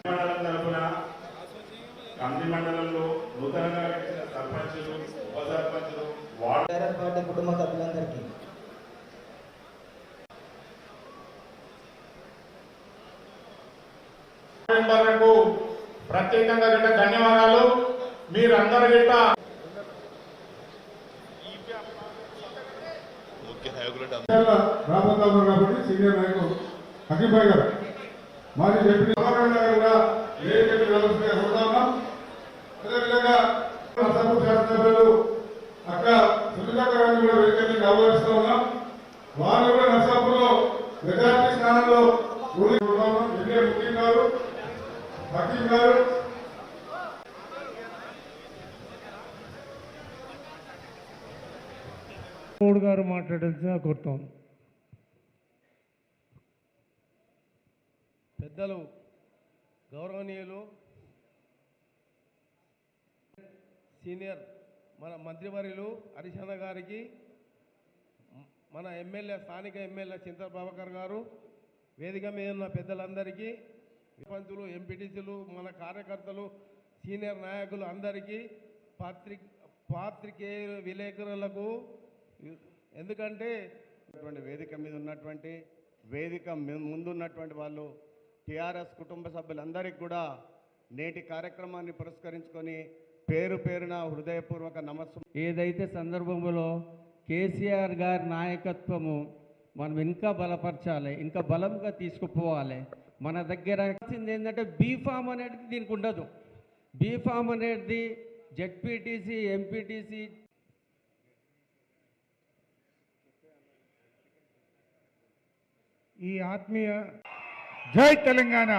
మండలం తరఫున కంది మండలంలో నూతనంగా గెలిచిన సర్పంచులు, ఉప సర్పంచులు, వార్డు పార్టీ కుటుంబ సభ్యులందరికీ మెంబర్లకు ప్రత్యేకంగా గిట్ట ధన్యవాదాలు. మీరందరూ గిట్ట రాబోతున్నారు కాబట్టి సీనియర్ నాయకులు హకీంభాయ్ గారు మాజీ డిప్యూటీ గవర్నర్ గారు అదేవిధంగా నర్సాపూర్ శాసనసభ్యులు అక్క సునీత గారిని కూడా వేదికని ఆహ్వానిస్తూ ఉన్నాం. వారు కూడా నర్సాపూర్లో మెజార్టీ స్థానంలో ముఖ్యం గారు, హకీం గారు, గారు మాట్లాడాల్సిన కోరుతాం. పెద్దలు గౌరవనీయులు సీనియర్ మన మంత్రివర్యులు హరిశన్న గారికి, మన ఎమ్మెల్యే స్థానిక ఎమ్మెల్యే చింతల ప్రభాకర్ గారు, వేదిక మీద ఉన్న పెద్దలందరికీ, సర్పంచులు, ఎంపీటీసీలు, మన కార్యకర్తలు, సీనియర్ నాయకులు అందరికీ, పాత్రికేయ విలేకరులకు, ఎందుకంటే వేదిక మీద ఉన్నటువంటి వేదిక ముందున్నటువంటి వాళ్ళు టీఆర్ఎస్ కుటుంబ సభ్యులందరికీ కూడా నేటి కార్యక్రమాన్ని పురస్కరించుకొని పేరు పేరున హృదయపూర్వక నమస్కారం. ఏదైతే సందర్భంలో కేసీఆర్ గారి నాయకత్వము మనం ఇంకా బలపరచాలి, ఇంకా బలంగా తీసుకుపోవాలి. మన దగ్గర ఏంటంటే బీఫామ్ అనేది దీనికి ఉండదు. బీఫామ్ అనేది జెడ్పీటీసీ, ఎంపీటీసీ, ఈ ఆత్మీయ జై తెలంగాణ,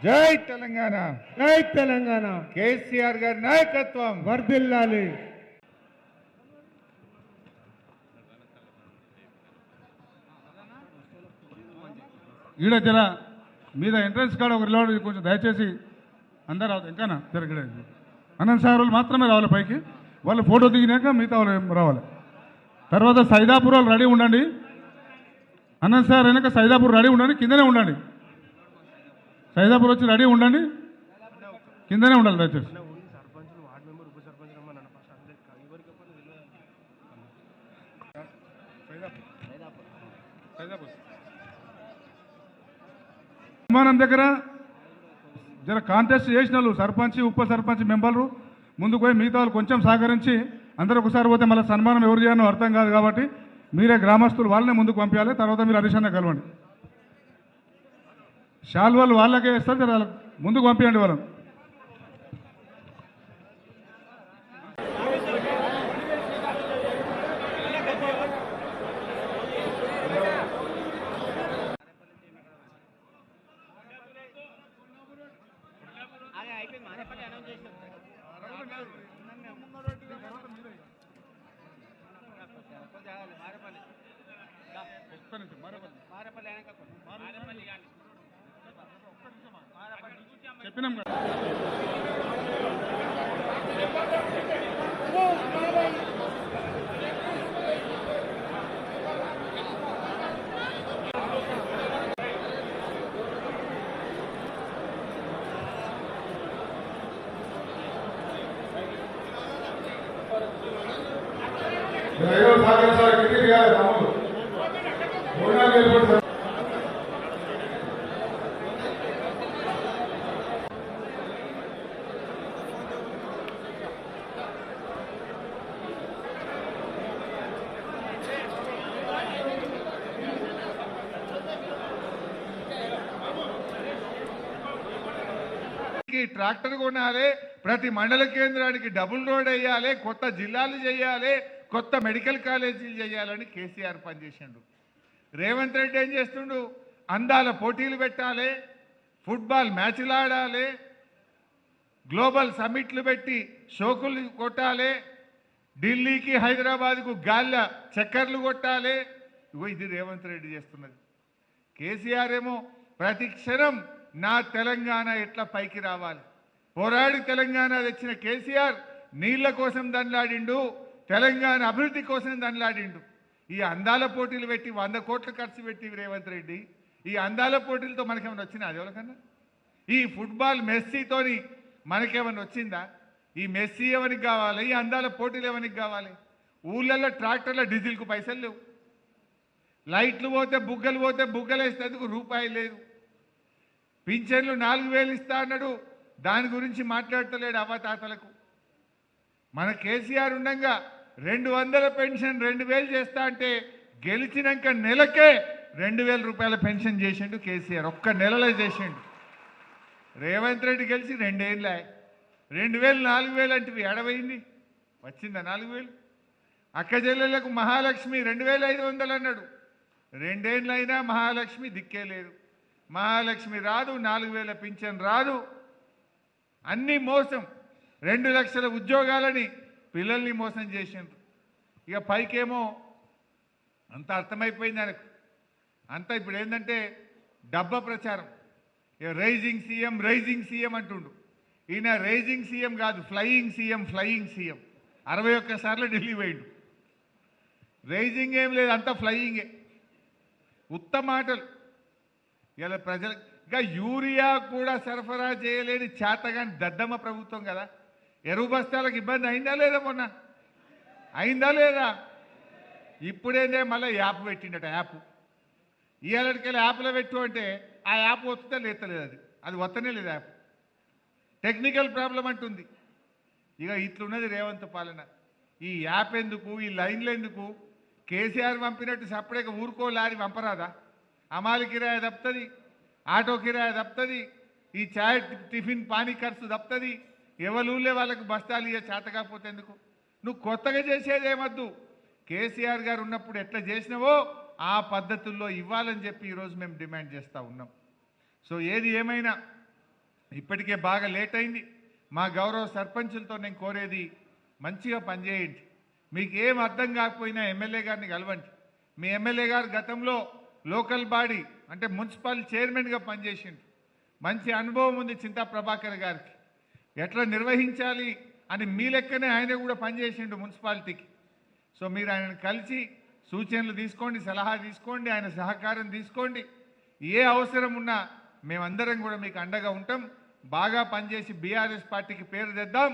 జై తెలంగాణ, జై తెలంగాణ, కేసీఆర్ గారి నాయకత్వం వర్ధిల్లాలి. ఈడ జర మీద ఎంట్రన్స్ కాడ ఒక రిలోడ్ కొంచెం దయచేసి అందరు రావద్దు. ఇంకానా జరగలేదు. అనంత సార్ వాళ్ళు మాత్రమే రావాలి పైకి. వాళ్ళు ఫోటో దిగినాక మిగతా వాళ్ళు రావాలి. తర్వాత సైదాపూర్ వాళ్ళు రెడీ ఉండండి. అనంత సార్ వెనక సైదాపూర్ రెడీ ఉండండి, కిందనే ఉండండి. సైదాపూర్ వచ్చి రెడీ ఉండండి, కిందనే ఉండాలి దయచేసి. నిర్మాణం దగ్గర జర కాంటెస్ట్ చేసిన వాళ్ళు సర్పంచ్, ఉప సర్పంచ్ మెంబర్లు ముందుకు పోయి మిగతా వాళ్ళు కొంచెం సహకరించి అందరూ ఒకసారి పోతే మళ్ళీ సన్మానం ఎవరు చేయాలో అర్థం కాదు కాబట్టి మీరే గ్రామస్తులు వాళ్ళనే ముందుకు పంపించాలి. తర్వాత మీరు హరీషన్న కలవండి. శాల్వాలు వాళ్ళకే ఇస్తారు, జర ముందుకు పంపించండి వాళ్ళని. చెప్పినాం కదా. ట్రాక్టర్ కొనాలి, ప్రతి మండల కేంద్రానికి డబుల్ రోడ్ వేయాలి, కొత్త జిల్లాలు చేయాలి, కొత్త మెడికల్ కాలేజీలు చేయాలని కేసీఆర్ పనిచేసిండు. రేవంత్ రెడ్డి ఏం చేస్తుండు? అందాల పోటీలు పెట్టాలి, ఫుట్బాల్ మ్యాచ్లు ఆడాలి, గ్లోబల్ సమ్మిట్లు పెట్టి షోకులు కొట్టాలి, ఢిల్లీకి హైదరాబాద్కు గాల్ల చక్కర్లు కొట్టాలి. ఇది రేవంత్ రెడ్డి చేస్తున్నది. కేసీఆర్ ఏమో ప్రతి క్షణం నా తెలంగాణ ఎట్లా పైకి రావాలి, పోరాడి తెలంగాణ తెచ్చిన కేసీఆర్ నీళ్ల కోసం దండలాడిండు, తెలంగాణ అభివృద్ధి కోసం దండలాడిండు. ఈ అందాల పోటీలు పెట్టి 100 కోట్లు ఖర్చు పెట్టి రేవంత్ రెడ్డి, ఈ అందాల పోటీలతో మనకేమైనా వచ్చినా అది ఎవరికన్నా? ఈ ఫుట్బాల్ మెస్సీతోని మనకేమైనా వచ్చిందా? ఈ మెస్సీ ఎవరికి కావాలి? ఈ అందాల పోటీలు ఎవరికి కావాలి? ఊళ్ళల్లో ట్రాక్టర్ల డీజిల్కు పైసలు లేవు, లైట్లు పోతే బుగ్గలు వేసేందుకు రూపాయి లేదు, పింఛన్లు 4000 ఇస్తా అన్నాడు, దాని గురించి మాట్లాడతలేడు అవ్వతాతలకు. మన కేసీఆర్ ఉండగా 200 పెన్షన్ 2000 చేస్తా అంటే గెలిచినాక నెలకే 2000 రూపాయల పెన్షన్ చేసిండు కేసీఆర్, ఒక్క నెలలో చేసిండు. రేవంత్ రెడ్డి గెలిచి 2 ఏళ్ళ 2000 4000 అంటే ఎడవైంది, వచ్చిందా 4000? అక్క చెల్లెళ్లకు మహాలక్ష్మి 2500 అన్నాడు, 2 ఏళ్ళైనా మహాలక్ష్మి దిక్కే లేదు. మహాలక్ష్మి రాదు, 4000 పింఛన్ రాదు, అన్నీ మోసం. 2 లక్షల ఉద్యోగాలని పిల్లల్ని మోసం చేసిండ్రు. ఇక పైకేమో అంత అర్థమైపోయింది ఆయనకు. అంతా ఇప్పుడు ఏంటంటే డబ్బా ప్రచారం. ఇక రైజింగ్ సీఎం అంటుండు. ఈయన రైజింగ్ సీఎం కాదు, ఫ్లయింగ్ సీఎం 61 సార్లు ఢిల్లీ పోయిండు. రైజింగ్ ఏం లేదు, అంతా ఫ్లయింగే, ఉత్తమ మాటలు. ఇలా ప్రజలు ఇంకా యూరియా కూడా సరఫరా చేయలేని చేతగాని దద్దమ్మ ప్రభుత్వం కదా. ఎరువు బస్తాలకు ఇబ్బంది అయిందా లేదా? మొన్న అయిందా లేదా? ఇప్పుడేందే మళ్ళీ యాప్ పెట్టిండట. యాప్ ఇవాళకెళ్ళి యాప్లో పెట్టు అంటే ఆ యాప్ వస్తుందా లేతలేదు, అది వస్తనే లేదు. యాప్ టెక్నికల్ ప్రాబ్లం అంటుంది. ఇక ఇట్లున్నది రేవంత్ పాలన. ఈ యాప్ ఎందుకు, ఈ లైన్లు ఎందుకు? కేసీఆర్ పంపినట్టు సపరేట్గా ఊరుకో లారీ పంపరాదా? అమాలి కిరాయి తప్పుతుంది, ఆటో కిరాయి తప్పుతుంది, ఈ చాయ్ టిఫిన్ పానీ ఖర్చు తప్పుతుంది. ఎవరూళ్ళే వాళ్ళకు బస్తాలు ఇయ్య చేత కాకపోతే ఎందుకు? నువ్వు కొత్తగా చేసేది ఏమద్దు. కేసీఆర్ గారు ఉన్నప్పుడు ఎట్లా చేసినావో ఆ పద్ధతుల్లో ఇవ్వాలని చెప్పి ఈరోజు మేము డిమాండ్ చేస్తూ ఉన్నాం. సో ఏది ఏమైనా ఇప్పటికే బాగా లేట్ అయింది. మా గౌరవ సర్పంచులతో నేను కోరేది, మంచిగా పనిచేయండి. మీకు ఏం అర్థం కాకపోయినా ఎమ్మెల్యే గారిని కలవండి. మీ ఎమ్మెల్యే గారు గతంలో లోకల్ బాడీ అంటే మున్సిపల్ చైర్మన్గా పనిచేసిండు, మంచి అనుభవం ఉంది చింతా ప్రభాకర్ గారికి. ఎట్లా నిర్వహించాలి అని మీ లెక్కనే ఆయన కూడా పనిచేసిండు మున్సిపాలిటీకి. సో మీరు ఆయనను కలిసి సూచనలు తీసుకోండి, సలహా తీసుకోండి, ఆయన సహకారం తీసుకోండి. ఏ అవసరం ఉన్నా మేమందరం కూడా మీకు అండగా ఉంటాం. బాగా పనిచేసి బీఆర్ఎస్ పార్టీకి పేరు తెద్దాం,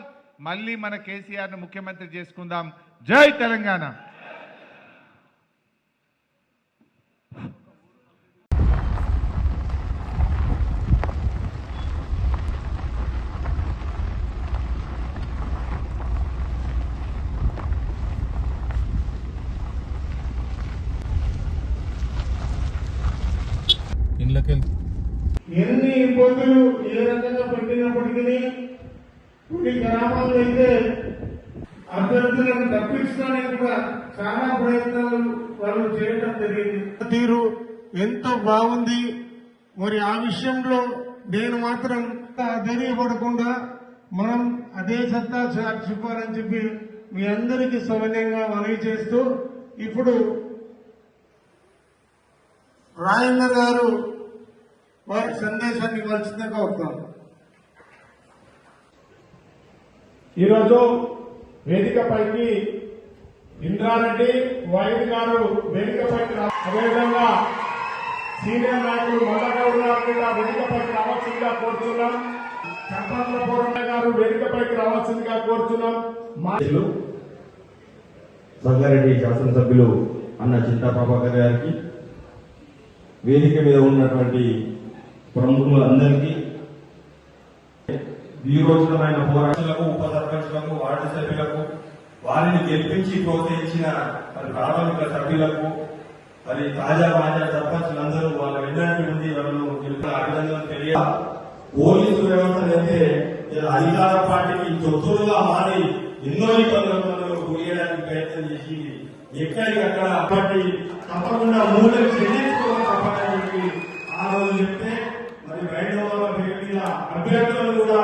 మళ్ళీ మన కేసీఆర్ను ముఖ్యమంత్రి చేసుకుందాం. జై తెలంగాణ. ఎన్ని ఇబ్బందులు ఏ రకంగా పెట్టినప్పటికీ కొన్ని గ్రామాల్లో అయితే అభ్యర్థులను తప్పించడానికి కూడా చాలా ప్రయత్నాలు వాళ్ళు చేయడం జరిగింది. తీరు ఎంతో బాగుంది. మరి ఆ విషయంలో నేను మాత్రం ధైర్యపడకుండా మనం అదే సత్తా చూపాలని చెప్పి మీ అందరికీ సౌమ్యంగా మనవి చేస్తూ, ఇప్పుడు రాజేందర్ గారు వారి సందేశాన్ని ఇవ్వాల్సిందిగా కోరుతాను. ఈరోజు వేదికపైకి ఇంద్రారెడ్డి వైద్య గారు వేదికపైకి అదేవిధంగా సీనియర్ నాయకులు మల్లగౌడ్ గారు కూడా వేదికపైకి రావాల్సిందిగా కోరుతున్నాం. సంపత్ల పూర్ణ గారు వేదికపైకి రావాల్సిందిగా కోరుతున్నాం. సంగారెడ్డి శాసనసభ్యులు అన్న చింతా ప్రభాకర్ గారికి, వేదిక మీద ఉన్నటువంటి ప్రముఖులందరికీ, వీరోచితమైన పోరాటాలకు, ఉప సర్పంచులకు, వార్డు సభ్యులకు, వారిని గెలిపించి ప్రోత్సహించిన మరి ప్రాథమిక సభ్యులకు, మరి తాజా మాజా సర్పంచులందరూ వాళ్ళ వెన్నటి నుండి వాళ్ళను గెలిపిన అభినందనలు తెలియ, పోలీసు వ్యవస్థనైతే అధికార పార్టీకి తొత్తులుగా మారి ఎన్నో ఇబ్బందులను గురియడానికి ప్రయత్నం చేసి ఎక్కడికక్కడ పార్టీ తప్పకుండా మూలకు చెల్లించుకోవడం తప్పని చెప్పి ఆ రోజు చెప్తే, మరి బయట పెట్టిన అభ్యర్థులను కూడా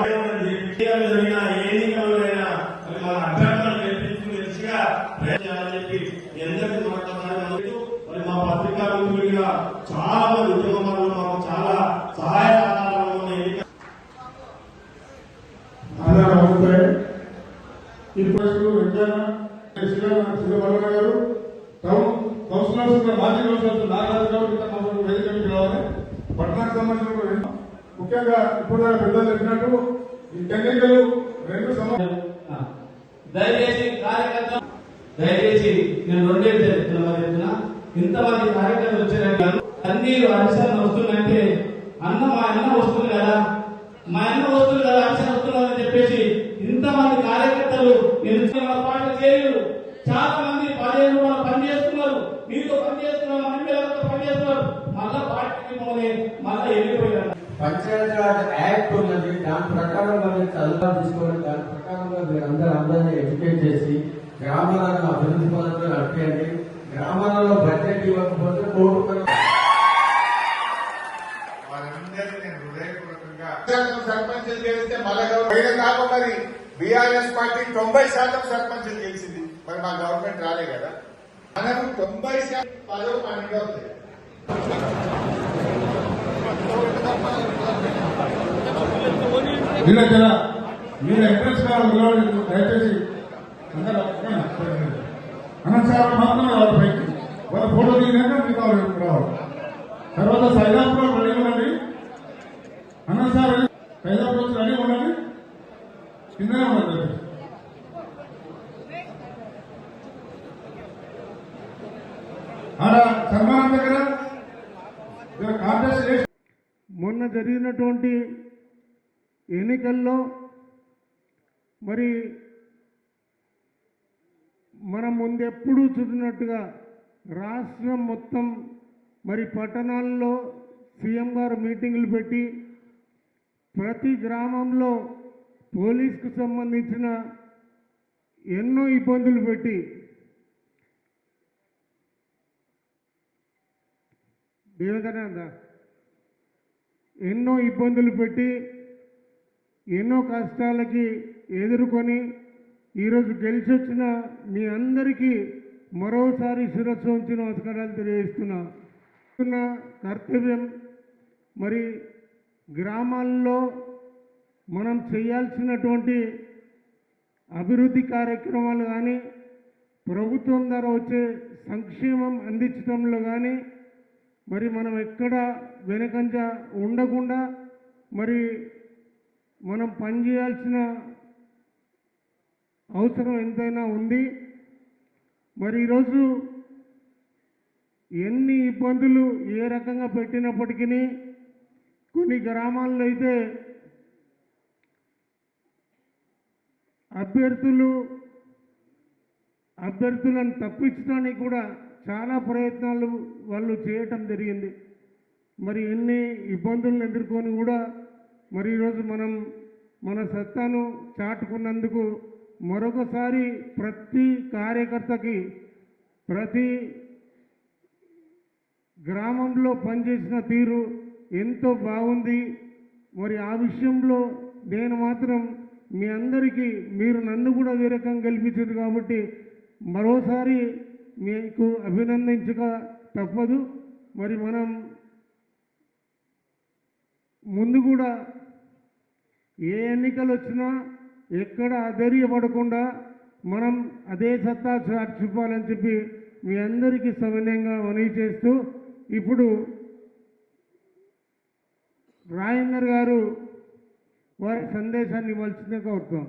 జరిగిన ఏ ఎన్నికలైనా మరి మన అభ్యర్థులను గెలిపించుకునే దిశగా ప్రయత్నాలని చెప్పి ఎందరికీ మాట్లాడారు. మరి మా పత్రికా మిత్రులుగా చాలా మంది ఉద్యోగంలో మాకు చాలా సహాయకారాలు ఉన్నాయి. గారు కౌన్సిలర్స్ మాజీ కౌన్సిలర్స్ నాగరాజు గారు వేదిక రావాలి. పట్టణానికి సంబంధించిన ముఖ్యంగా ఇప్పుడు పెద్దలు చెప్పినట్టు ఈ ఎన్నికలు 2 సంవత్సరాలు దయచేసి కార్యకర్త దయచేసి నేను రెండే చెప్తున్నా ఇంతమంది కార్యకర్తలు వచ్చారంటే అన్ని అరిసెలు వస్తున్నాయంటే మా అన్న వస్తుంది కదా అరిసెలు వస్తున్నారని చెప్పేసి ఇంతమంది కార్యకర్తలు నేను పార్టీ చేయరు చాలా మంది 15 రూపాయలు పని చేస్తున్నారు మీతో పని చేస్తున్నారు మహిళలతో పని చేస్తున్నారు మళ్ళా పార్టీకి మళ్ళా వెళ్ళిపోయారు. పంచాయతీరాజ్ యాక్ట్ ఉన్నది, దాని ప్రకారంగా మీరు చదువులు తీసుకోండి, దాని ప్రకారంగా మీరు అందరినీ ఎడ్యుకేట్ చేసి గ్రామాలను అభివృద్ధి పనులు నడిపేయండి. గ్రామాలలో బడ్జెట్ ఇవ్వకపోతే కోర్టు వారందరినీ నేను హృదయపూర్వకంగా సర్పంచులు గెలిస్తే మళ్ళీ కాదు మరి బీఆర్ఎస్ పార్టీ 90% సర్పంచులు గెలిచింది. మరి మా గవర్నమెంట్ రాలే కదా, మనకు 90% పదవి మనకే అవుతాయి. మీరు ఎంట్రెన్స్ కావాలి దయచేసి అందరూ అనంతసారం మాత్రం రావాలి పైకి వాళ్ళ ఫోటో దిగినాక మీకు రావాలి. తర్వాత సైదాపురం రెడీ ఉండండి, అనంతసారం సైదాపురం రెడీ ఉండండి, కిందనే ఉండండి. ఆడ సన్మానం దగ్గర కాంటెస్ట్ చేసి మొన్న జరిగినటువంటి ఎన్నికల్లో మరి మనం ముందెప్పుడూ చూసినట్టుగా రాష్ట్రం మొత్తం మరి పట్టణాల్లో సీఎం గారు మీటింగులు పెట్టి ప్రతి గ్రామంలో పోలీసుకు సంబంధించిన ఎన్నో ఇబ్బందులు పెట్టి ఎన్నో ఇబ్బందులు పెట్టి ఎన్నో కష్టాలకి ఎదుర్కొని ఈరోజు గెలిచొచ్చిన మీ అందరికీ మరోసారి శిరస్సు ఉంచి నమస్కారాలు తెలియజేస్తున్నా. కర్తవ్యం మరి గ్రామాల్లో మనం చేయాల్సినటువంటి అభివృద్ధి కార్యక్రమాలు కానీ ప్రభుత్వం ద్వారా వచ్చే సంక్షేమం అందించడంలో కానీ మరి మనం ఎక్కడ వెనకంజ ఉండకుండా మరి మనం పనిచేయాల్సిన అవసరం ఎంతైనా ఉంది. మరి ఈరోజు ఎన్ని ఇబ్బందులు ఏ రకంగా పెట్టినప్పటికీ కొన్ని గ్రామాల్లో అయితే అభ్యర్థులను తప్పించడానికి కూడా చాలా ప్రయత్నాలు వాళ్ళు చేయటం జరిగింది. మరి ఎన్ని ఇబ్బందులను ఎదుర్కొని కూడా మరి ఈరోజు మనం మన సత్తాను చాటుకున్నందుకు మరొకసారి ప్రతి కార్యకర్తకి ప్రతి గ్రామంలో పనిచేసిన తీరు ఎంతో బాగుంది. మరి ఆ విషయంలో నేను మాత్రం మీ అందరికీ మీరు నన్ను కూడా ఏ రకంగా గెలిపించారు కాబట్టి మరోసారి మీకు అభినందించక తప్పదు. మరి మనం ముందు కూడా ఏ ఎన్నికలు వచ్చినా ఎక్కడ అధైర్యపడకుండా మనం అదే సత్తా చూపాలని చెప్పి మీ అందరికీ సవినయంగా మనవి చేస్తూ ఇప్పుడు రాజేందర్ గారు వారి సందేశాన్ని ఇవ్వాల్సిందిగా కోరుతాం.